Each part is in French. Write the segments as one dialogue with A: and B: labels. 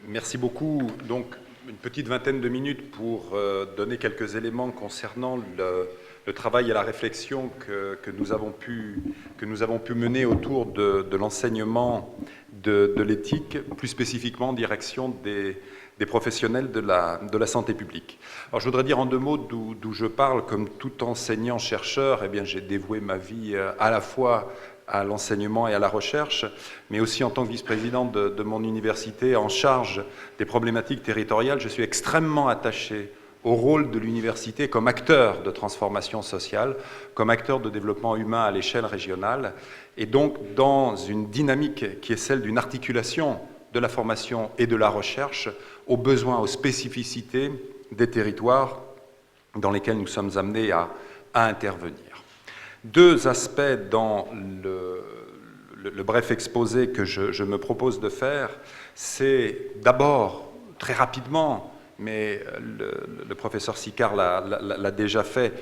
A: Merci beaucoup. Donc, une petite vingtaine de minutes pour donner quelques éléments concernant le travail et la réflexion que nous avons pu mener autour de l'enseignement de l'éthique, plus spécifiquement en direction des professionnels de la santé publique. Alors, je voudrais dire en deux mots d'où je parle. Comme tout enseignant-chercheur, eh bien, j'ai dévoué ma vie à la fois à l'enseignement et à la recherche, mais aussi en tant que vice-président de mon université en charge des problématiques territoriales, je suis extrêmement attaché au rôle de l'université comme acteur de transformation sociale, comme acteur de développement humain à l'échelle régionale, et donc dans une dynamique qui est celle d'une articulation de la formation et de la recherche aux besoins, aux spécificités des territoires dans lesquels nous sommes amenés à intervenir. Deux aspects dans le bref exposé que je me propose de faire, c'est d'abord, très rapidement, mais le professeur Sicard l'a déjà fait,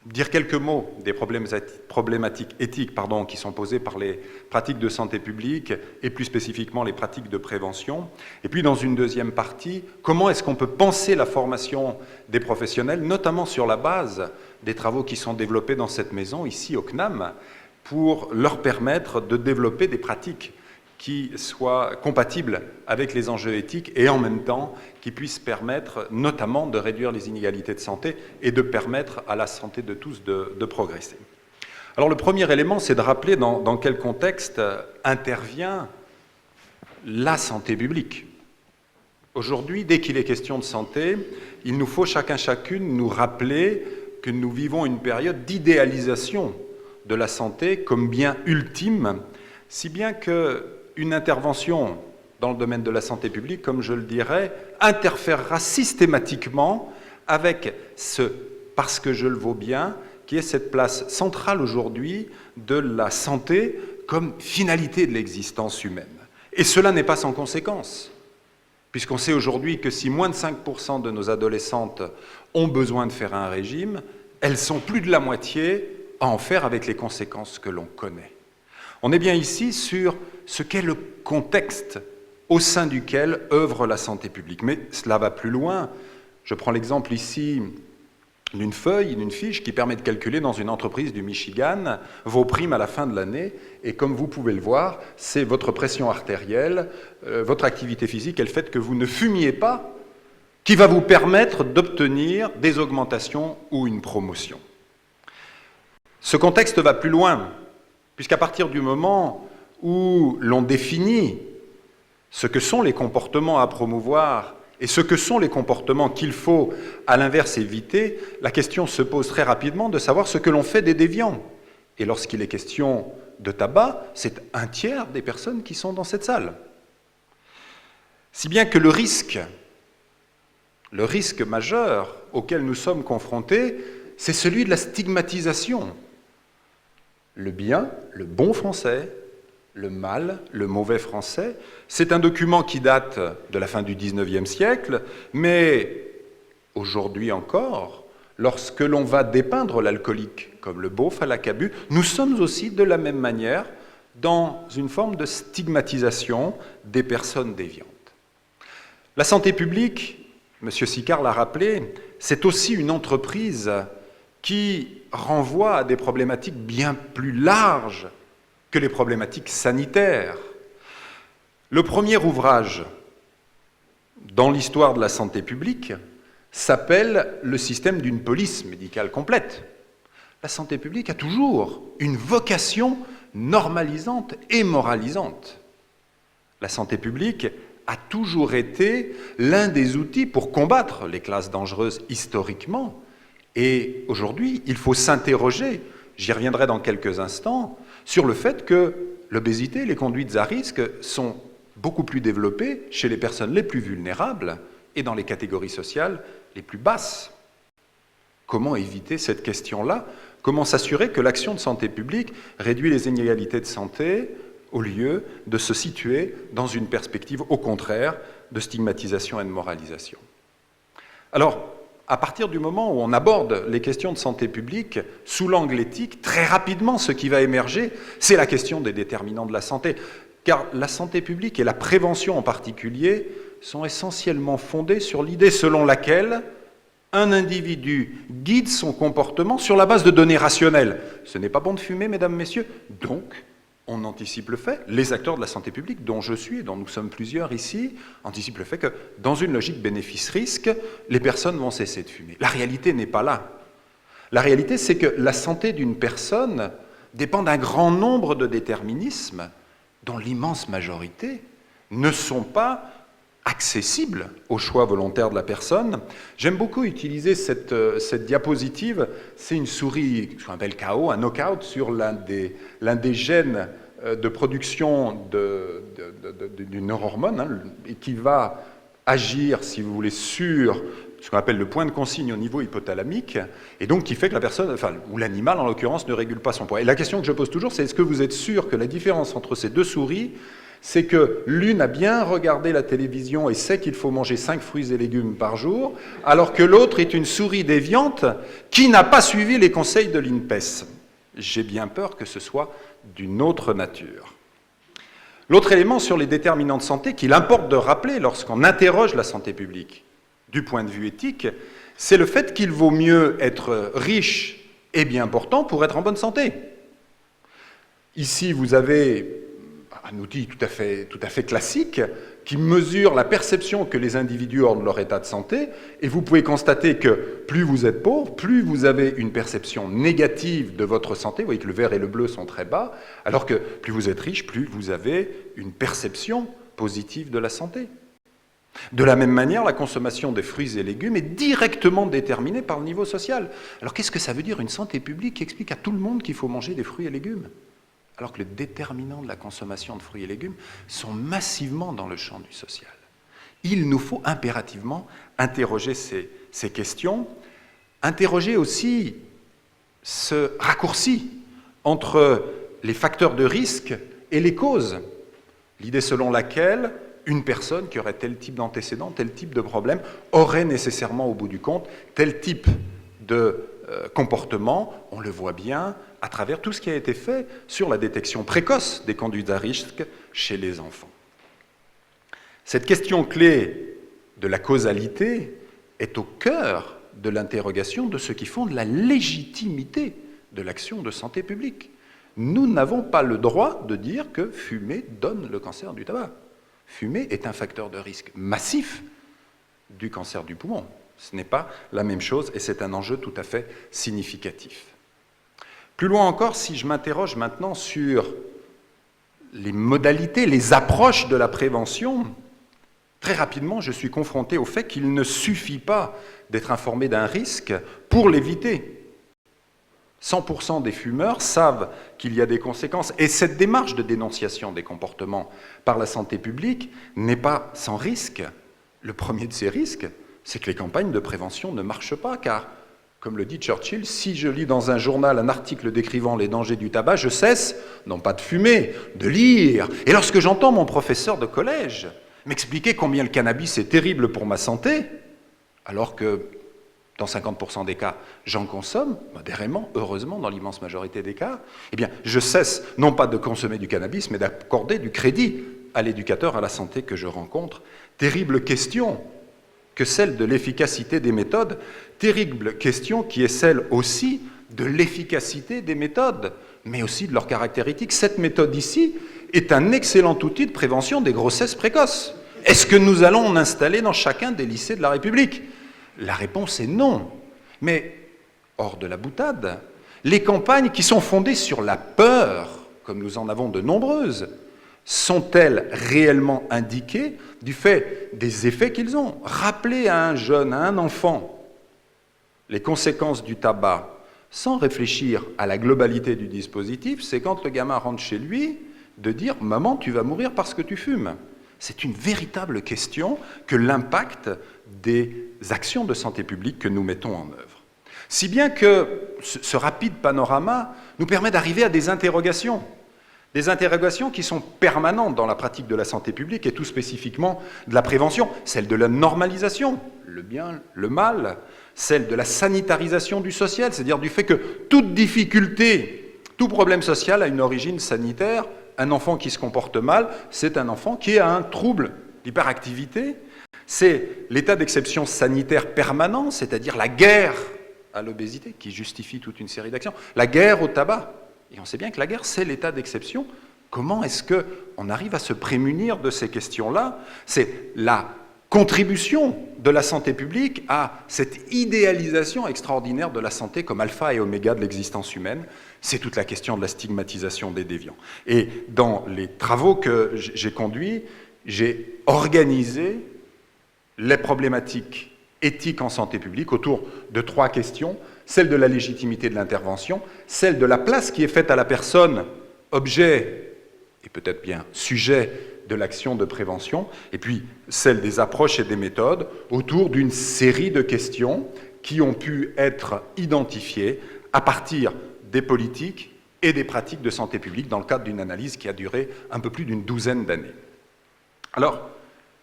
A: dire quelques mots des problématiques éthiques qui sont posées par les pratiques de santé publique et plus spécifiquement les pratiques de prévention. Et puis dans une deuxième partie, comment est-ce qu'on peut penser la formation des professionnels, notamment sur la base des travaux qui sont développés dans cette maison, ici au CNAM, pour leur permettre de développer des pratiques qui soient compatibles avec les enjeux éthiques et en même temps qui puissent permettre notamment de réduire les inégalités de santé et de permettre à la santé de tous de progresser. Alors le premier élément, c'est de rappeler dans quel contexte intervient la santé publique. Aujourd'hui, dès qu'il est question de santé, il nous faut chacune nous rappeler que nous vivons une période d'idéalisation de la santé comme bien ultime, si bien qu'une intervention dans le domaine de la santé publique, comme je le dirais, interférera systématiquement avec ce « parce que je le vaux bien », qui est cette place centrale aujourd'hui de la santé comme finalité de l'existence humaine. Et cela n'est pas sans conséquence, puisqu'on sait aujourd'hui que si moins de 5% de nos adolescentes ont besoin de faire un régime, elles sont plus de la moitié à en faire avec les conséquences que l'on connaît. On est bien ici sur ce qu'est le contexte au sein duquel œuvre la santé publique. Mais cela va plus loin. Je prends l'exemple ici d'une fiche qui permet de calculer dans une entreprise du Michigan vos primes à la fin de l'année. Et comme vous pouvez le voir, c'est votre pression artérielle, votre activité physique et le fait que vous ne fumiez pas qui va vous permettre d'obtenir des augmentations ou une promotion. Ce contexte va plus loin, puisqu'à partir du moment où l'on définit ce que sont les comportements à promouvoir et ce que sont les comportements qu'il faut, à l'inverse, éviter, la question se pose très rapidement de savoir ce que l'on fait des déviants. Et lorsqu'il est question de tabac, c'est un tiers des personnes qui sont dans cette salle. Si bien que le risque majeur auquel nous sommes confrontés, c'est celui de la stigmatisation. Le bien, le bon français, le mal, le mauvais français, c'est un document qui date de la fin du XIXe siècle, mais aujourd'hui encore, lorsque l'on va dépeindre l'alcoolique comme le beauf à la cabue, nous sommes aussi de la même manière dans une forme de stigmatisation des personnes déviantes. La santé publique, M. Sicard l'a rappelé, c'est aussi une entreprise qui renvoie à des problématiques bien plus larges que les problématiques sanitaires. Le premier ouvrage dans l'histoire de la santé publique s'appelle « Le système d'une police médicale complète ». La santé publique a toujours une vocation normalisante et moralisante. La santé publique a toujours été l'un des outils pour combattre les classes dangereuses historiquement. Et aujourd'hui, il faut s'interroger, j'y reviendrai dans quelques instants, sur le fait que l'obésité et les conduites à risque sont beaucoup plus développées chez les personnes les plus vulnérables et dans les catégories sociales les plus basses. Comment éviter cette question-là? Comment s'assurer que l'action de santé publique réduit les inégalités de santé au lieu de se situer dans une perspective, au contraire, de stigmatisation et de moralisation? Alors, à partir du moment où on aborde les questions de santé publique sous l'angle éthique, très rapidement, ce qui va émerger, c'est la question des déterminants de la santé. Car la santé publique et la prévention en particulier sont essentiellement fondées sur l'idée selon laquelle un individu guide son comportement sur la base de données rationnelles. Ce n'est pas bon de fumer, mesdames, messieurs, donc on anticipe le fait, les acteurs de la santé publique, dont je suis et dont nous sommes plusieurs ici, anticipent le fait que dans une logique bénéfice-risque, les personnes vont cesser de fumer. La réalité n'est pas là. La réalité, c'est que la santé d'une personne dépend d'un grand nombre de déterminismes dont l'immense majorité ne sont pas accessible au choix volontaire de la personne. J'aime beaucoup utiliser cette diapositive. C'est une souris, ce qu'on appelle KO, un knockout sur l'un des gènes de production d'une neurohormone, et qui va agir, si vous voulez, sur ce qu'on appelle le point de consigne au niveau hypothalamique, et donc qui fait que la personne, enfin, ou l'animal en l'occurrence, ne régule pas son poids. Et la question que je pose toujours, c'est est-ce que vous êtes sûr que la différence entre ces deux souris, c'est que l'une a bien regardé la télévision et sait qu'il faut manger 5 fruits et légumes par jour, alors que l'autre est une souris déviante qui n'a pas suivi les conseils de l'INPES. J'ai bien peur que ce soit d'une autre nature. L'autre élément sur les déterminants de santé qu'il importe de rappeler lorsqu'on interroge la santé publique, du point de vue éthique, c'est le fait qu'il vaut mieux être riche et bien portant pour être en bonne santé. Ici, vous avez un outil tout à fait classique qui mesure la perception que les individus ont de leur état de santé, et vous pouvez constater que plus vous êtes pauvre, plus vous avez une perception négative de votre santé. Vous voyez que le vert et le bleu sont très bas, alors que plus vous êtes riche, plus vous avez une perception positive de la santé. De la même manière, la consommation des fruits et légumes est directement déterminée par le niveau social. Alors qu'est-ce que ça veut dire une santé publique qui explique à tout le monde qu'il faut manger des fruits et légumes ? Alors que les déterminants de la consommation de fruits et légumes sont massivement dans le champ du social. Il nous faut impérativement interroger ces questions, interroger aussi ce raccourci entre les facteurs de risque et les causes. L'idée selon laquelle une personne qui aurait tel type d'antécédent, tel type de problème, aurait nécessairement au bout du compte tel type de comportement, on le voit bien à travers tout ce qui a été fait sur la détection précoce des conduites à risque chez les enfants. Cette question clé de la causalité est au cœur de l'interrogation de ce qui fonde la légitimité de l'action de santé publique. Nous n'avons pas le droit de dire que fumer donne le cancer du tabac. Fumer est un facteur de risque massif du cancer du poumon. Ce n'est pas la même chose et c'est un enjeu tout à fait significatif. Plus loin encore, si je m'interroge maintenant sur les modalités, les approches de la prévention, très rapidement, je suis confronté au fait qu'il ne suffit pas d'être informé d'un risque pour l'éviter. 100% des fumeurs savent qu'il y a des conséquences, et cette démarche de dénonciation des comportements par la santé publique n'est pas sans risque. Le premier de ces risques, c'est que les campagnes de prévention ne marchent pas, car, comme le dit Churchill, si je lis dans un journal un article décrivant les dangers du tabac, je cesse, non pas de fumer, de lire. Et lorsque j'entends mon professeur de collège m'expliquer combien le cannabis est terrible pour ma santé, alors que, dans 50% des cas, j'en consomme, modérément, heureusement, dans l'immense majorité des cas, eh bien, je cesse, non pas de consommer du cannabis, mais d'accorder du crédit à l'éducateur à la santé que je rencontre. Terrible question que celle de l'efficacité des méthodes, terrible question qui est celle aussi de l'efficacité des méthodes, mais aussi de leur caractère éthique. Cette méthode ici est un excellent outil de prévention des grossesses précoces. Est-ce que nous allons en installer dans chacun des lycées de la République ? La réponse est non. Mais, hors de la boutade, les campagnes qui sont fondées sur la peur, comme nous en avons de nombreuses, sont-elles réellement indiquées du fait des effets qu'ils ont ? Rappeler à un jeune, à un enfant, les conséquences du tabac sans réfléchir à la globalité du dispositif, c'est quand le gamin rentre chez lui de dire « Maman, tu vas mourir parce que tu fumes ». C'est une véritable question que l'impact des actions de santé publique que nous mettons en œuvre. Si bien que ce rapide panorama nous permet d'arriver à des interrogations qui sont permanentes dans la pratique de la santé publique et tout spécifiquement de la prévention, celle de la normalisation, le bien, le mal, celle de la sanitarisation du social, c'est-à-dire du fait que toute difficulté, tout problème social a une origine sanitaire. Un enfant qui se comporte mal, c'est un enfant qui a un trouble d'hyperactivité, C'est l'état d'exception sanitaire permanent, c'est-à-dire la guerre à l'obésité, qui justifie toute une série d'actions, la guerre au tabac. Et on sait bien que la guerre, c'est l'état d'exception. Comment est-ce qu'on arrive à se prémunir de ces questions-là? C'est la contribution de la santé publique à cette idéalisation extraordinaire de la santé comme alpha et oméga de l'existence humaine. C'est toute la question de la stigmatisation des déviants. Et dans les travaux que j'ai conduits, j'ai organisé les problématiques éthiques en santé publique autour de 3 questions. Celle de la légitimité de l'intervention, celle de la place qui est faite à la personne, objet et peut-être bien sujet de l'action de prévention, et puis celle des approches et des méthodes autour d'une série de questions qui ont pu être identifiées à partir des politiques et des pratiques de santé publique dans le cadre d'une analyse qui a duré un peu plus d'une douzaine d'années. Alors,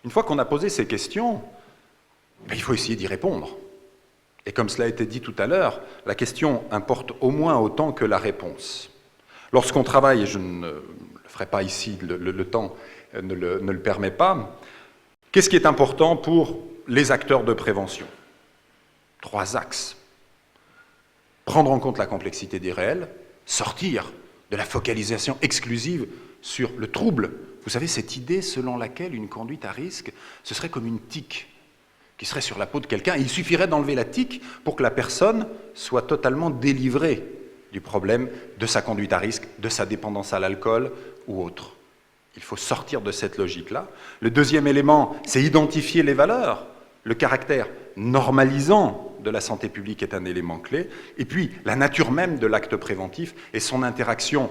A: une fois qu'on a posé ces questions, il faut essayer d'y répondre. Et comme cela a été dit tout à l'heure, la question importe au moins autant que la réponse. Lorsqu'on travaille, et je ne le ferai pas ici, le temps ne le permet pas, qu'est-ce qui est important pour les acteurs de prévention? 3 axes. Prendre en compte la complexité des réels, sortir de la focalisation exclusive sur le trouble. Vous savez, cette idée selon laquelle une conduite à risque, ce serait comme une tique qui serait sur la peau de quelqu'un, et il suffirait d'enlever la tique pour que la personne soit totalement délivrée du problème de sa conduite à risque, de sa dépendance à l'alcool ou autre. Il faut sortir de cette logique-là. Le deuxième élément, c'est identifier les valeurs. Le caractère normalisant de la santé publique est un élément clé. Et puis, la nature même de l'acte préventif et son interaction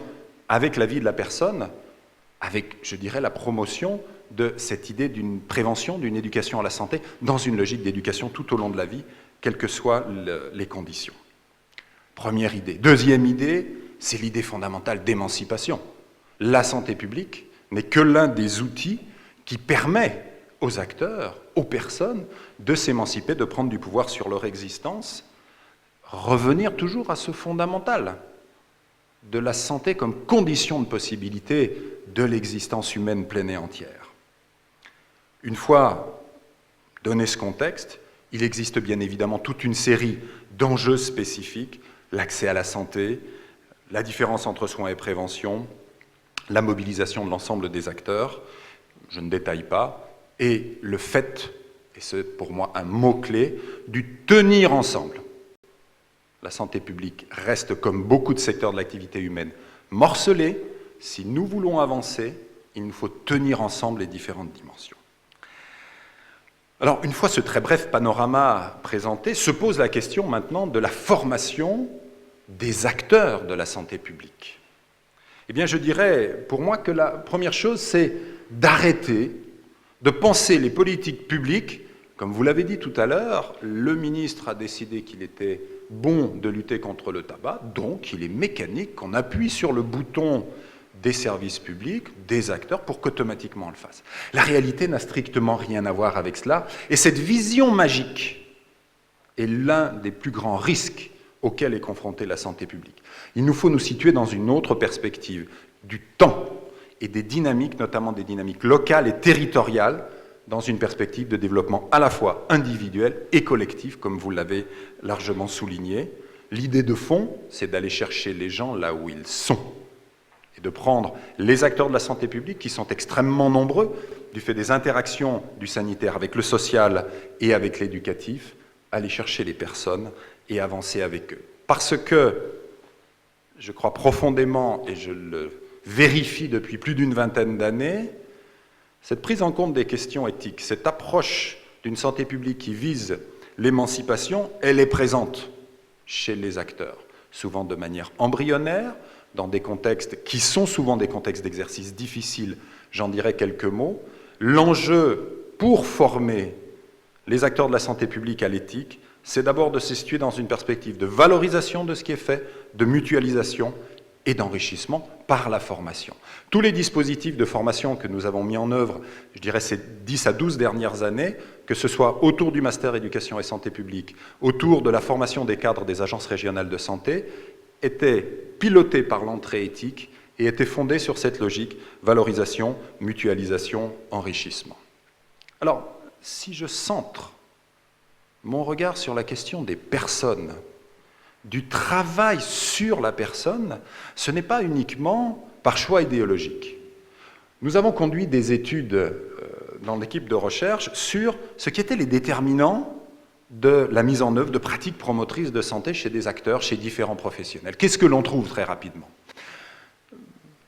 A: avec la vie de la personne, avec, je dirais, la promotion de cette idée d'une prévention, d'une éducation à la santé, dans une logique d'éducation tout au long de la vie, quelles que soient les conditions. Première idée. Deuxième idée, c'est l'idée fondamentale d'émancipation. La santé publique n'est que l'un des outils qui permet aux acteurs, aux personnes, de s'émanciper, de prendre du pouvoir sur leur existence, revenir toujours à ce fondamental de la santé comme condition de possibilité de l'existence humaine pleine et entière. Une fois donné ce contexte, il existe bien évidemment toute une série d'enjeux spécifiques, l'accès à la santé, la différence entre soins et prévention, la mobilisation de l'ensemble des acteurs, je ne détaille pas, et le fait, et c'est pour moi un mot-clé, du tenir ensemble. La santé publique reste, comme beaucoup de secteurs de l'activité humaine, morcelée. Si nous voulons avancer, il nous faut tenir ensemble les différentes dimensions. Alors, une fois ce très bref panorama présenté, se pose la question maintenant de la formation des acteurs de la santé publique. Eh bien, je dirais, pour moi, que la première chose, c'est d'arrêter de penser les politiques publiques, comme vous l'avez dit tout à l'heure, le ministre a décidé qu'il était bon de lutter contre le tabac, donc il est mécanique qu'on appuie sur le bouton des services publics, des acteurs, pour qu'automatiquement on le fasse. La réalité n'a strictement rien à voir avec cela, et cette vision magique est l'un des plus grands risques auxquels est confrontée la santé publique. Il nous faut nous situer dans une autre perspective, du temps et des dynamiques, notamment des dynamiques locales et territoriales, dans une perspective de développement à la fois individuel et collectif, comme vous l'avez largement souligné. L'idée de fond, c'est d'aller chercher les gens là où ils sont, et de prendre les acteurs de la santé publique, qui sont extrêmement nombreux, du fait des interactions du sanitaire avec le social et avec l'éducatif, aller chercher les personnes et avancer avec eux. Parce que, je crois profondément, et je le vérifie depuis plus d'une vingtaine d'années, cette prise en compte des questions éthiques, cette approche d'une santé publique qui vise l'émancipation, elle est présente chez les acteurs, souvent de manière embryonnaire, dans des contextes qui sont souvent des contextes d'exercice difficiles, j'en dirai quelques mots. L'enjeu pour former les acteurs de la santé publique à l'éthique, c'est d'abord de se situer dans une perspective de valorisation de ce qui est fait, de mutualisation et d'enrichissement par la formation. Tous les dispositifs de formation que nous avons mis en œuvre, je dirais ces 10 à 12 dernières années, que ce soit autour du master éducation et santé publique, autour de la formation des cadres des agences régionales de santé, étaient pilotés par l'entrée éthique et étaient fondés sur cette logique valorisation, mutualisation, enrichissement. Alors, si je centre mon regard sur la question des personnes, du travail sur la personne, ce n'est pas uniquement par choix idéologique. Nous avons conduit des études dans l'équipe de recherche sur ce qui étaient les déterminants de la mise en œuvre de pratiques promotrices de santé chez des acteurs, chez différents professionnels. Qu'est-ce que l'on trouve très rapidement?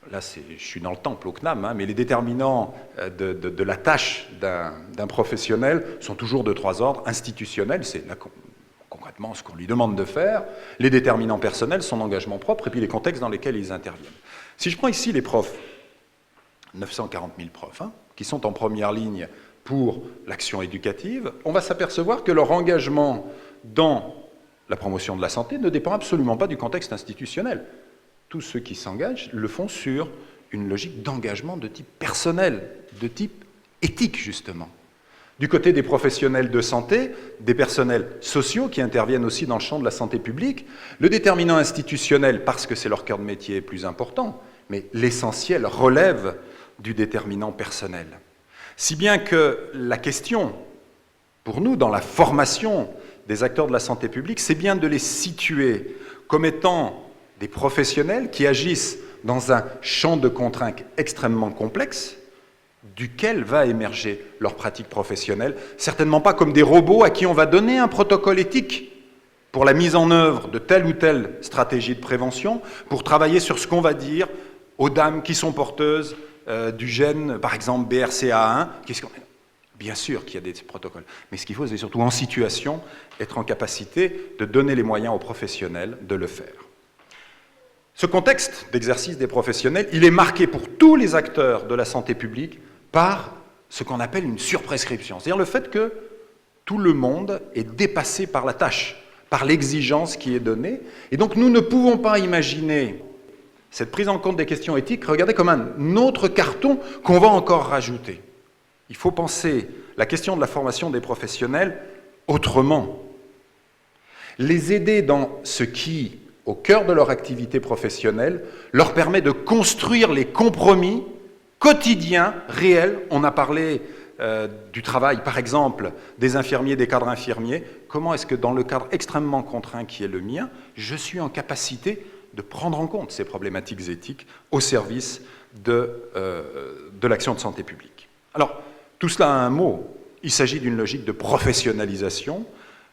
A: Là, je suis dans le temple au CNAM, mais les déterminants de la tâche d'un professionnel sont toujours de 3 ordres. Institutionnel, c'est concrètement ce qu'on lui demande de faire. Les déterminants personnels, son engagement propre, et puis les contextes dans lesquels ils interviennent. Si je prends ici les profs, 940 000 profs, qui sont en première ligne pour l'action éducative, on va s'apercevoir que leur engagement dans la promotion de la santé ne dépend absolument pas du contexte institutionnel. Tous ceux qui s'engagent le font sur une logique d'engagement de type personnel, de type éthique, justement. Du côté des professionnels de santé, des personnels sociaux qui interviennent aussi dans le champ de la santé publique, le déterminant institutionnel, parce que c'est leur cœur de métier, est plus important, mais l'essentiel relève du déterminant personnel. Si bien que la question, pour nous, dans la formation des acteurs de la santé publique, c'est bien de les situer comme étant des professionnels qui agissent dans un champ de contraintes extrêmement complexe, duquel va émerger leur pratique professionnelle, certainement pas comme des robots à qui on va donner un protocole éthique pour la mise en œuvre de telle ou telle stratégie de prévention, pour travailler sur ce qu'on va dire aux dames qui sont porteuses du gène, par exemple BRCA1. Bien sûr qu'il y a des protocoles, mais ce qu'il faut, c'est surtout en situation, être en capacité de donner les moyens aux professionnels de le faire. Ce contexte d'exercice des professionnels, il est marqué pour tous les acteurs de la santé publique par ce qu'on appelle une surprescription, c'est-à-dire le fait que tout le monde est dépassé par la tâche, par l'exigence qui est donnée, et donc nous ne pouvons pas imaginer cette prise en compte des questions éthiques, regardez comme un autre carton qu'on va encore rajouter. Il faut penser la question de la formation des professionnels autrement. Les aider dans ce qui, au cœur de leur activité professionnelle, leur permet de construire les compromis quotidiens, réels. On a parlé du travail, par exemple, des infirmiers, des cadres infirmiers. Comment est-ce que dans le cadre extrêmement contraint qui est le mien, je suis en capacité de prendre en compte ces problématiques éthiques au service de l'action de santé publique. Alors, tout cela a un mot. Il s'agit d'une logique de professionnalisation,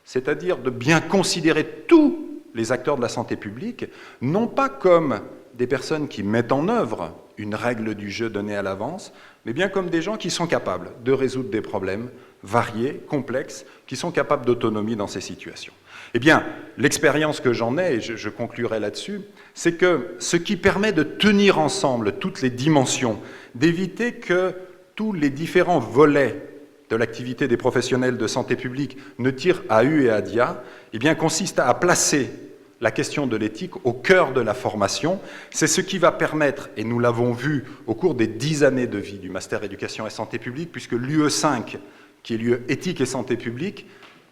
A: c'est-à-dire de bien considérer tous les acteurs de la santé publique, non pas comme des personnes qui mettent en œuvre une règle du jeu donnée à l'avance, mais bien comme des gens qui sont capables de résoudre des problèmes variés, complexes, qui sont capables d'autonomie dans ces situations. Eh bien, l'expérience que j'en ai, et je conclurai là-dessus, c'est que ce qui permet de tenir ensemble toutes les dimensions, d'éviter que tous les différents volets de l'activité des professionnels de santé publique ne tirent à hue et à dia, eh bien, consiste à placer la question de l'éthique au cœur de la formation. C'est ce qui va permettre, et nous l'avons vu au cours des 10 années de vie du Master Éducation et Santé publique, puisque l'UE5, qui est l'UE Éthique et Santé publique,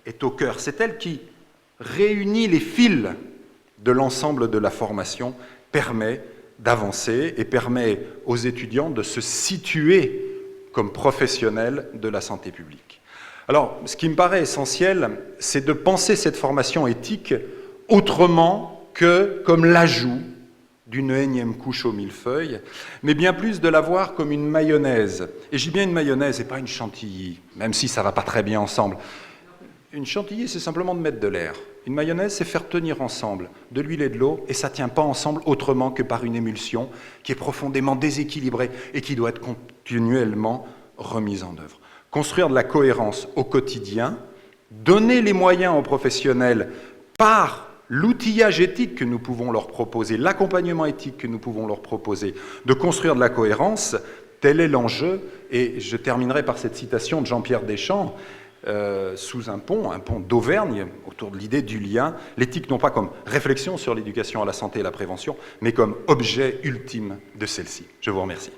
A: est au cœur. C'est elle qui réunit les fils de l'ensemble de la formation, permet d'avancer et permet aux étudiants de se situer comme professionnels de la santé publique. Alors, ce qui me paraît essentiel, c'est de penser cette formation éthique autrement que comme l'ajout d'une énième couche au millefeuille, mais bien plus de la voir comme une mayonnaise. Et je dis bien une mayonnaise et pas une chantilly, même si ça ne va pas très bien ensemble. Une chantilly, c'est simplement de mettre de l'air. Une mayonnaise, c'est faire tenir ensemble de l'huile et de l'eau, et ça ne tient pas ensemble autrement que par une émulsion qui est profondément déséquilibrée et qui doit être continuellement remise en œuvre. Construire de la cohérence au quotidien, donner les moyens aux professionnels par l'outillage éthique que nous pouvons leur proposer, l'accompagnement éthique que nous pouvons leur proposer, de construire de la cohérence, tel est l'enjeu. Et je terminerai par cette citation de Jean-Pierre Deschamps, sous un pont d'Auvergne, autour de l'idée du lien, l'éthique non pas comme réflexion sur l'éducation à la santé et la prévention, mais comme objet ultime de celle-ci. Je vous remercie.